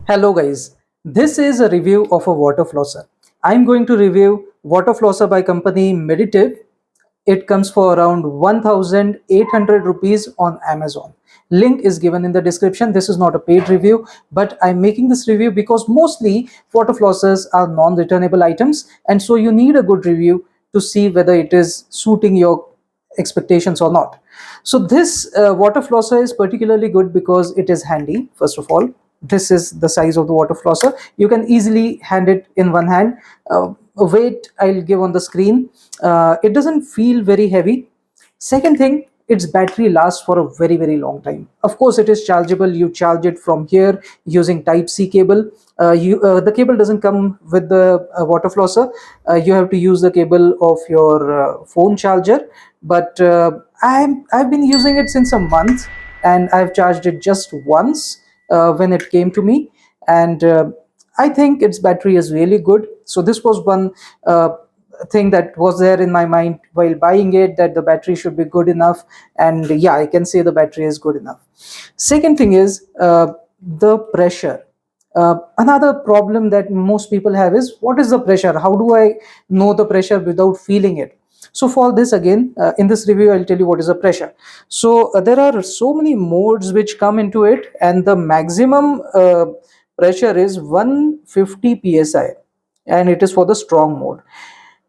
Hello guys, this is a review of a water flosser. I'm going to review water flosser by company Meditive. It comes for around 1800 rupees on Amazon. Link is given in the description. This is not a paid review, but I'm making this review because mostly water flossers are non-returnable items, and so you need a good review to see whether it is suiting your expectations or not. So this water flosser is particularly good because it is handy. First of all, this is the size of the water flosser. You can easily hand it in one hand. Weight I'll give on the screen. It doesn't feel very heavy. Second thing, its battery lasts for a very long time. Of course, it is chargeable. You charge it from here using type C cable. The cable doesn't come with the water flosser. You have to use the cable of your phone charger. But I've been using it since a month, and I've charged it just once when it came to me, and I think its battery is really good. So this was one thing that was there in my mind while buying it, that the battery should be good enough, and yeah, I can say the battery is good enough. Second thing is the pressure. Another problem that most people have is, what is the pressure? How do I know the pressure without feeling it? So for this, again, in this review I'll tell you what is the pressure. So there are so many modes which come into it, and the maximum pressure is 150 psi, and it is for the strong mode.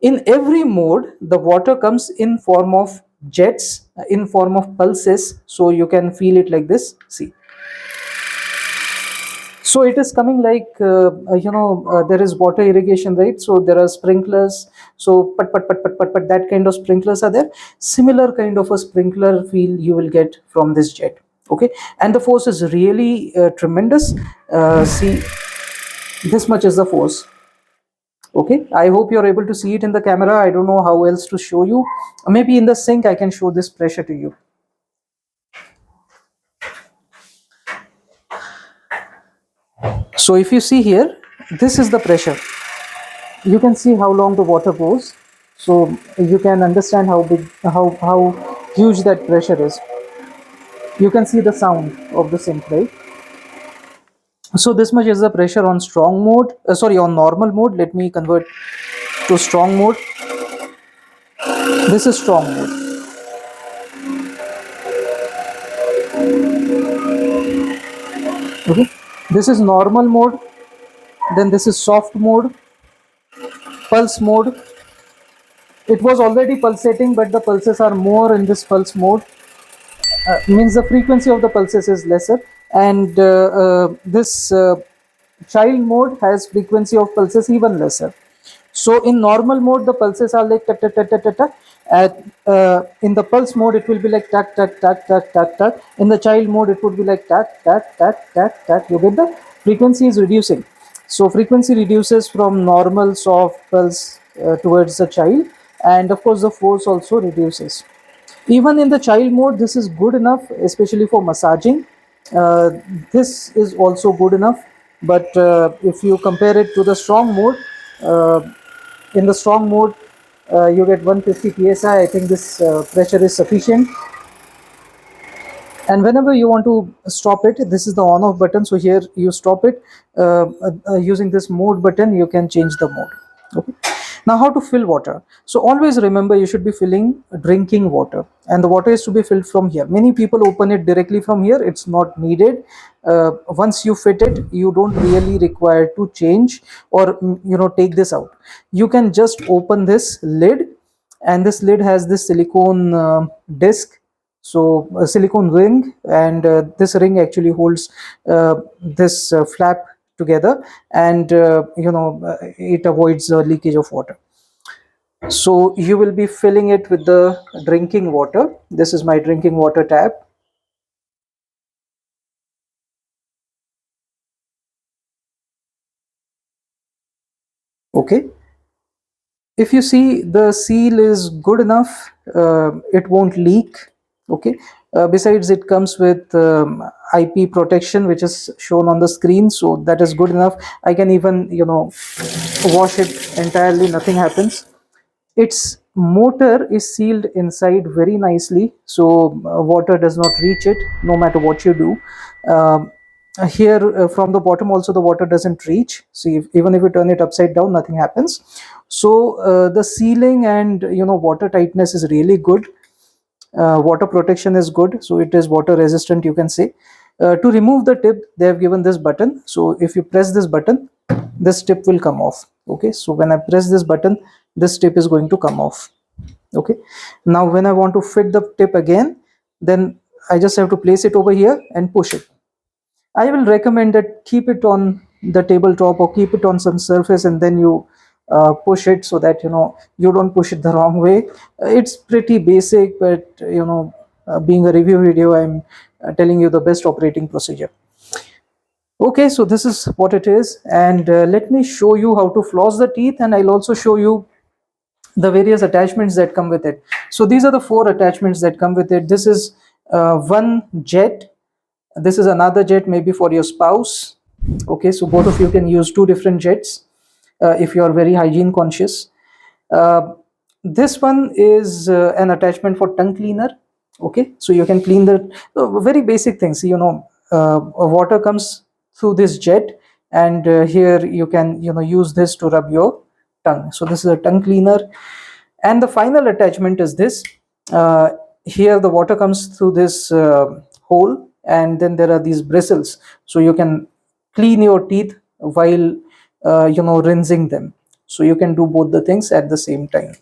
In every mode, the water comes in form of jets, in form of pulses, so you can feel it like this. See, so it is coming like there is water irrigation, right? So there are sprinklers. So pat, that kind of sprinklers are there. Similar kind of a sprinkler feel you will get from this jet. Okay, and the force is really tremendous. See, this much is the force. Okay, I hope you're able to see it in the camera. I don't know how else to show you. Maybe in the sink I can show this pressure to you. So if you see here, this is the pressure. You can see how long the water goes, so you can understand how big, how huge that pressure is. You can see the sound of the sink, right? So this much is the pressure on strong mode, sorry, on normal mode. Let me convert to strong mode. This is strong mode. Okay, this is normal mode, then this is soft mode, pulse mode. It was already pulsating, but the pulses are more in this pulse mode. Means the frequency of the pulses is lesser, and this child mode has frequency of pulses even lesser. So in normal mode the pulses are like tak tak tak tak tak tak. In the pulse mode it will be like tak tak tak tak tak tak. In the child mode it would be like tak tak tak tak tak. You get the frequency is reducing. So frequency reduces from normal soft pulse towards the child, and of course the force also reduces. Even in the child mode, this is good enough, especially for massaging. uh, this is also good enough, but if you compare it to the strong mode, uh, in the strong mode you get 150 psi. I think this pressure is sufficient, and whenever you want to stop it, this is the on off button. So here you stop it using this mode button. You can change the mode. Okay, now how to fill water. So always remember, you should be filling drinking water, and the water is to be filled from here. Many people open it directly from here. It's not needed. Once you fit it, you don't really require to change or take this out. You can just open this lid, and this lid has this silicone disc, so a silicone ring, and this ring actually holds this flap together, and it avoids leakage of water. So you will be filling it with the drinking water. This is my drinking water tap. Okay, if you see, the seal is good enough. It won't leak. Okay, besides it comes with IP protection, which is shown on the screen, so that is good enough. I can even wash it entirely, nothing happens. Its motor is sealed inside very nicely, so water does not reach it no matter what you do. Um Here from the bottom also the water doesn't reach. See, even if you turn it upside down, nothing happens. So the sealing and water tightness is really good. Water protection is good, so it is water resistant, you can say. To remove the tip, they have given this button. So if you press this button, this tip will come off. Okay, so when I press this button, this tip is going to come off. Okay, now when I want to fit the tip again, then I just have to place it over here and push it. I will recommend that keep it on the tabletop or keep it on some surface, and then you push it, so that you don't push it the wrong way. It's pretty basic, but being a review video, I'm telling you the best operating procedure. Okay, so this is what it is, and let me show you how to floss the teeth, and I'll also show you the various attachments that come with it. So these are the 4 attachments that come with it. This is one jet. This is another jet, maybe for your spouse. Okay, so both of you can use 2 different jets if you are very hygiene conscious. uh, this one is an attachment for tongue cleaner. Okay, so you can clean the very basic things. Water comes through this jet, and here you can use this to rub your tongue. So this is a tongue cleaner. And the final attachment is this. uh, Here the water comes through this hole, and then there are these bristles, so you can clean your teeth while rinsing them. So you can do both the things at the same time.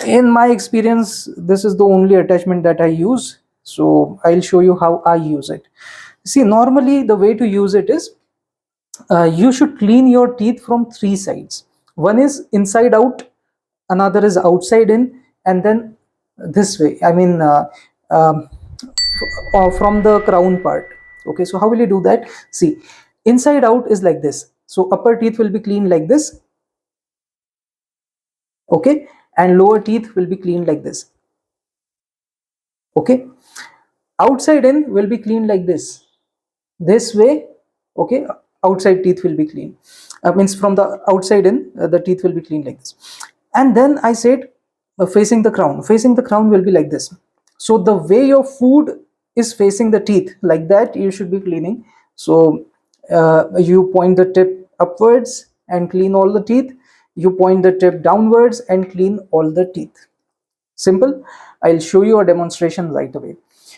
In my experience, this is the only attachment that I use, so I'll show you how I use it. See, normally the way to use it is, you should clean your teeth from 3 sides. One is inside out, another is outside in, and then this way, I mean, from the crown part. Okay, so how will you do that? See, inside out is like this. So upper teeth will be cleaned like this. Okay, and lower teeth will be cleaned like this. Okay, outside in will be cleaned like this way. Okay, outside teeth will be clean, means from the outside in, the teeth will be clean like this. And then I said, facing the crown will be like this. So the way your food is facing the teeth, like that you should be cleaning. So you point the tip upwards and clean all the teeth. You point the tip downwards and clean all the teeth. Simple. I'll show you a demonstration right away.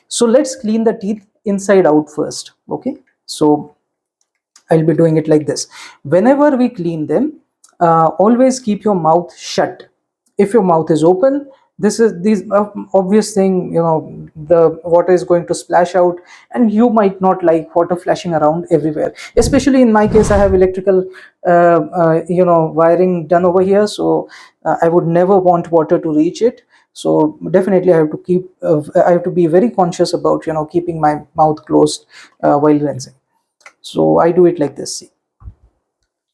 So let's clean the teeth inside out first. Okay, so I'll be doing it like this. Whenever we clean them, always keep your mouth shut. If your mouth is open, this is these obvious thing, the water is going to splash out, and you might not like water flashing around everywhere. Especially in my case, I have electrical wiring done over here, so I would never want water to reach it. So definitely I have to be very conscious about keeping my mouth closed while rinsing. So I do it like this. See,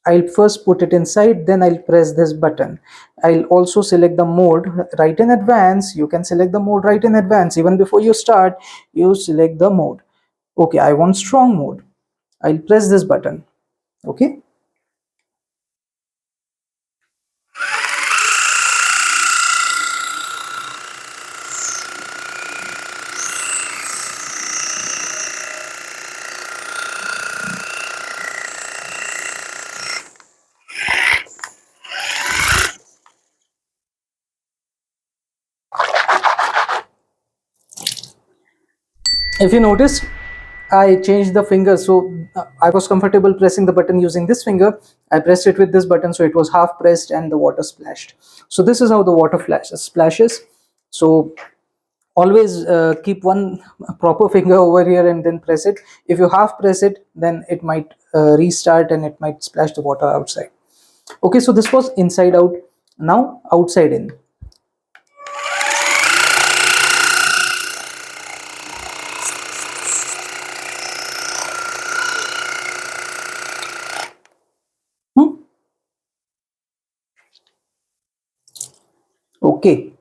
I'll first put it inside, then I'll press this button. I'll also select the mode right in advance. You can select the mode right in advance. Even before you start, you select the mode. Okay, I want strong mode. I'll press this button. Okay. If you notice, I changed the finger. So I was comfortable pressing the button using this finger. I pressed it with this button, so it was half pressed and the water splashed. So this is how the water splashes. So always keep one proper finger over here and then press it. If you half press it, then it might restart and it might splash the water outside. Okay, so this was inside out. Now outside in. Hmm? Okay,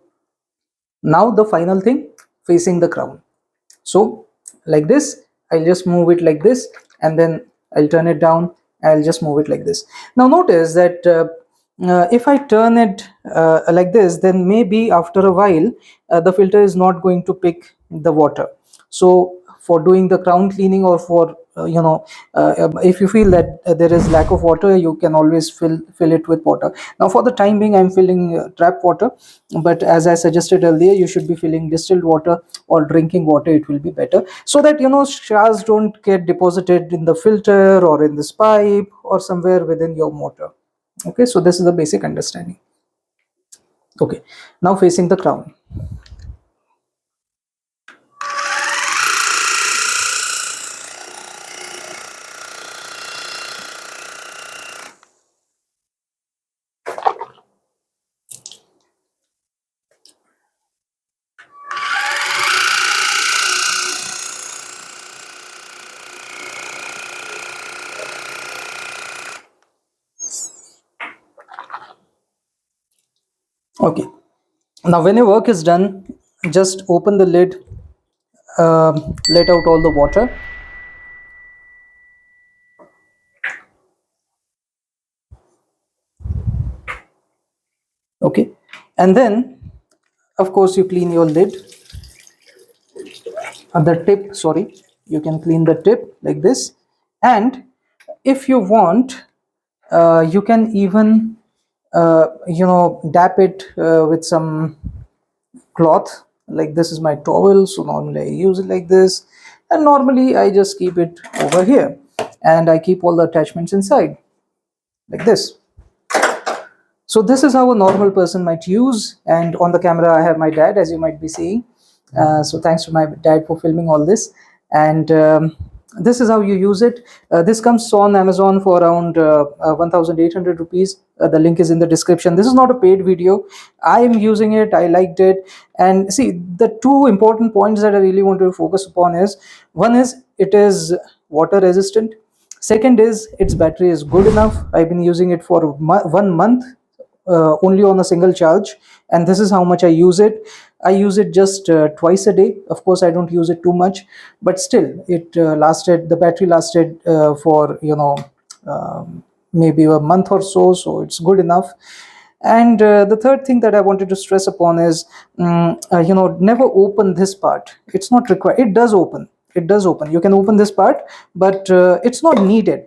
now the final thing, facing the crown. So like this, I'll just move it like this, and then I'll turn it down. I'll just move it like this. Now notice that if I turn it like this, then maybe after a while the filter is not going to pick the water. So for doing the crown cleaning or for if you feel that there is lack of water, you can always fill it with water. Now for the time being, I'm filling tap water, but as I suggested earlier, you should be filling distilled water or drinking water. It will be better, so that showers don't get deposited in the filter or in this pipe or somewhere within your motor. Okay, so this is the basic understanding. Okay, now facing the crown. Okay, now when your work is done, just open the lid, let out all the water. Okay, and then of course you clean your lid, the tip, sorry, you can clean the tip like this. And if you want, you can even dap it with some cloth. Like, this is my towel, so normally I use it like this, and normally I just keep it over here, and I keep all the attachments inside like this. So this is how a normal person might use. And on the camera I have my dad, as you might be seeing. So thanks to my dad for filming all this. And this is how you use it. This comes on Amazon for around 1800 rupees. The link is in the description. This is not a paid video. I am using it, I liked it. And see, the two important points that I really want to focus upon is, one is it is water resistant. Second is its battery is good enough. I've been using it for 1 month, only on a single charge, and this is how much I use it. I use it just twice a day. Of course, I don't use it too much, but still, it lasted. The battery lasted for maybe a month or so, so it's good enough. And the third thing that I wanted to stress upon is, never open this part. It's not required. It does open. It does open. You can open this part, but it's not needed.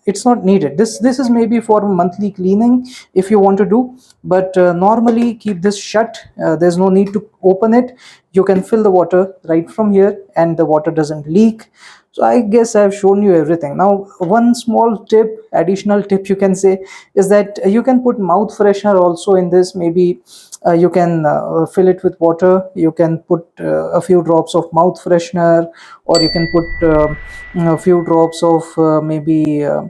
It's not needed. This is maybe for monthly cleaning if you want to do, but normally keep this shut. There's no need to open it. You can fill the water right from here, and the water doesn't leak. So I guess I've shown you everything. Now, one small tip, additional tip you can say, is that you can put mouth freshener also in this. Maybe you can fill it with water. You can put a few drops of mouth freshener, or you can put a few drops of maybe uh,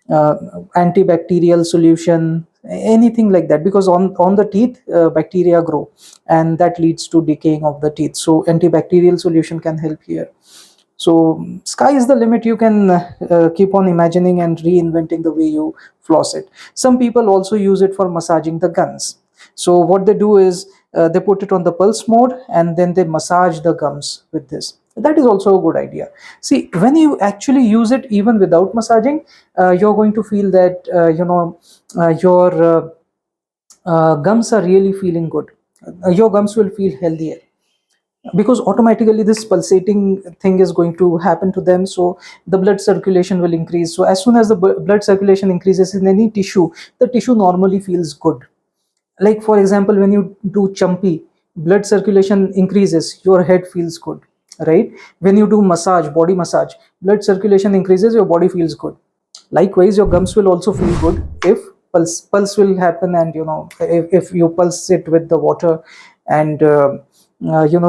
antibacterial solution, anything like that, because on the teeth bacteria grow, and that leads to decaying of the teeth. So antibacterial solution can help here. So sky is the limit. You can keep on imagining and reinventing the way you floss it. Some people also use it for massaging the gums. So what they do is, they put it on the pulse mode, and then they massage the gums with this. That is also a good idea. See, when you actually use it even without massaging, you're going to feel that your gums are really feeling good. Your gums will feel healthier, because automatically this pulsating thing is going to happen to them. So the blood circulation will increase. So as soon as the blood circulation increases in any tissue, the tissue normally feels good. Like, for example, when you do chumpy, blood circulation increases, your head feels good, right? When you do massage, body massage, blood circulation increases, your body feels good. Likewise, your gums will also feel good if pulse will happen, and if you pulse it with the water, and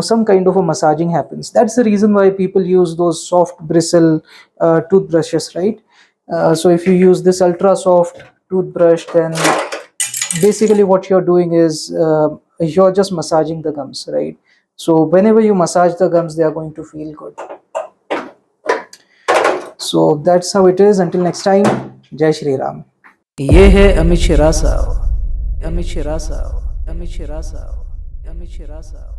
some kind of a massaging happens. That's the reason why people use those soft bristle toothbrushes, right? So if you use this ultra soft toothbrush, then basically what you're doing is, you're just massaging the gums, right? So whenever you massage the gums, they are going to feel good. So that's how it is. Until next time, Jai Shri Ram. ये है अमित शिरासाव, अमित शिरासाव, अमित शिरासाव, अमित शिरासाव.